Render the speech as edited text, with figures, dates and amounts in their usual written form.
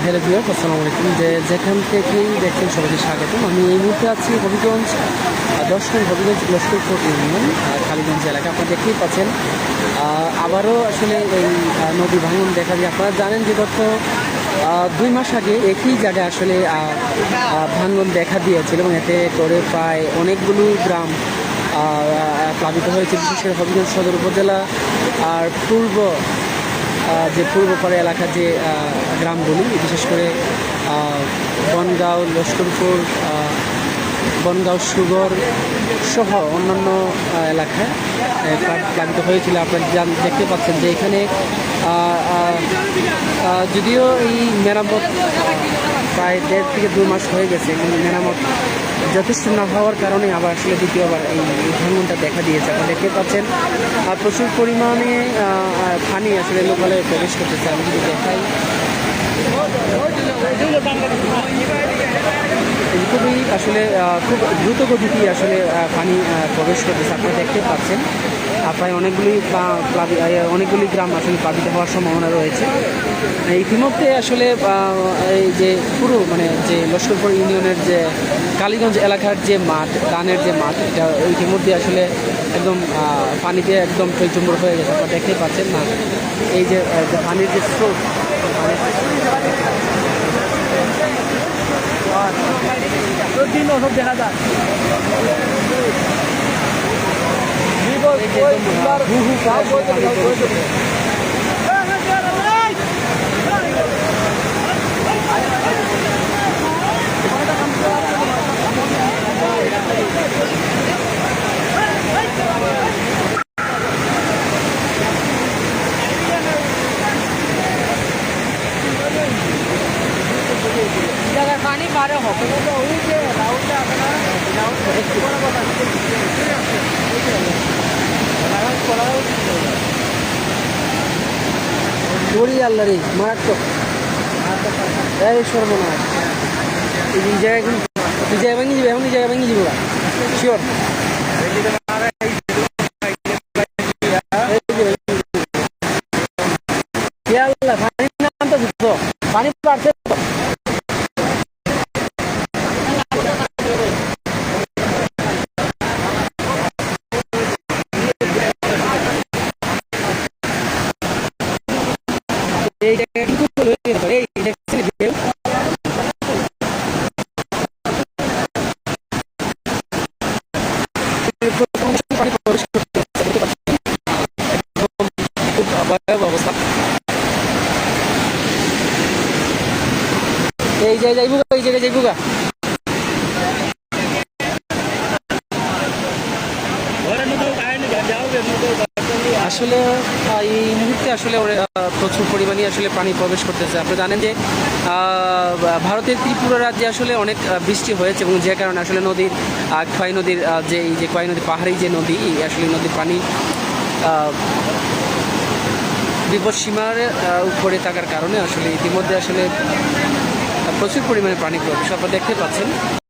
Hello viewers, আসসালামু আলাইকুম। যেখান থেকেই দেখছেন সবাইকে স্বাগতম। আমি এই মুহূর্তে আছি হবিগঞ্জ 10 নং হবিগঞ্জ লস্করপুর ইউনিয়ন কালীগঞ্জ এলাকা। আপনারা দেখতেই পাচ্ছেন আবারও আসলে এই নদী ভাঙন দেখা যায়। আপনারা জানেন যে গত 2 মাস আগে একই জায়গায় আসলে ভাঙন দেখা দিয়েছিল এবং এতে করে প্রায় অনেকগুলো গ্রাম প্লাবিত হয়েছে, বিশেষ করে হবিগঞ্জ সদর উপজেলা আর পূর্বপাড়া এলাকার যে গ্রামগুলি, বিশেষ করে বনগাঁও, লস্করপুর, বনগাঁও, সুগর সহ অন্যান্য এলাকায় প্লাবিত হয়েছিল। আপনারা দেখতে পাচ্ছেন যে এখানে যদিও এই মেরামত প্রায় 1.5 থেকে 2 মাস হয়ে গেছে, কিন্তু মেরামত যথেষ্ট না হওয়ার কারণে আবার আসলে দ্বিতীয়বার এই ভাঙনটা দেখা দিয়েছে। আপনারা দেখতে পাচ্ছেন প্রচুর পরিমাণে পানি আসলে লোকালে প্রবেশ করতেছে। আমি যদি দেখাই, খুবই আসলে খুব দ্রুত গতিতে আসলে পানি প্রবেশ করতেছে। আপনারা দেখতে পাচ্ছেন প্রায় অনেকগুলি গ্রাম আসলে প্লাবিত হওয়ার সম্ভাবনা রয়েছে। ইতিমধ্যে আসলে এই যে পুরো যে লস্করপুর ইউনিয়নের যে কালীগঞ্জ এলাকার যে মাঠ, ধানের যে মাঠ, এটা ইতিমধ্যে আসলে একদম পানিতে একদম টইচুম্বর হয়ে গেছে। আপনারা দেখতেই পাচ্ছেন না, এই যে পানির যে স্রোত, দেখা যায় পানি বারে হবে আল্লাহ রে মারাত্মক এই সর্বনাশ। এই জায়গায় ভেঙে যাবে, এখন এই জায়গায় ভেঙে যাবে শিওর। পানি বাড়ছে, অবস্থা এই জায়গায় যাইবো গা। আসলে এই মুহূর্তে আসলে প্রচুর পরিমাণে আসলে পানি প্রবেশ করতেছে। আপনারা জানেন যে ভারতের ত্রিপুরা রাজ্যে আসলে অনেক বৃষ্টি হয়েছে এবং যে কারণে আসলে নদীর খোয়াই নদীর যে খোয়াই নদী, পাহাড়ি যে নদী, আসলে নদীর পানি বিপদসীমার উপরে থাকার কারণে আসলে ইতিমধ্যে আসলে প্রচুর পরিমাণে পানি প্রবেশ আপনারা দেখতে পাচ্ছেন।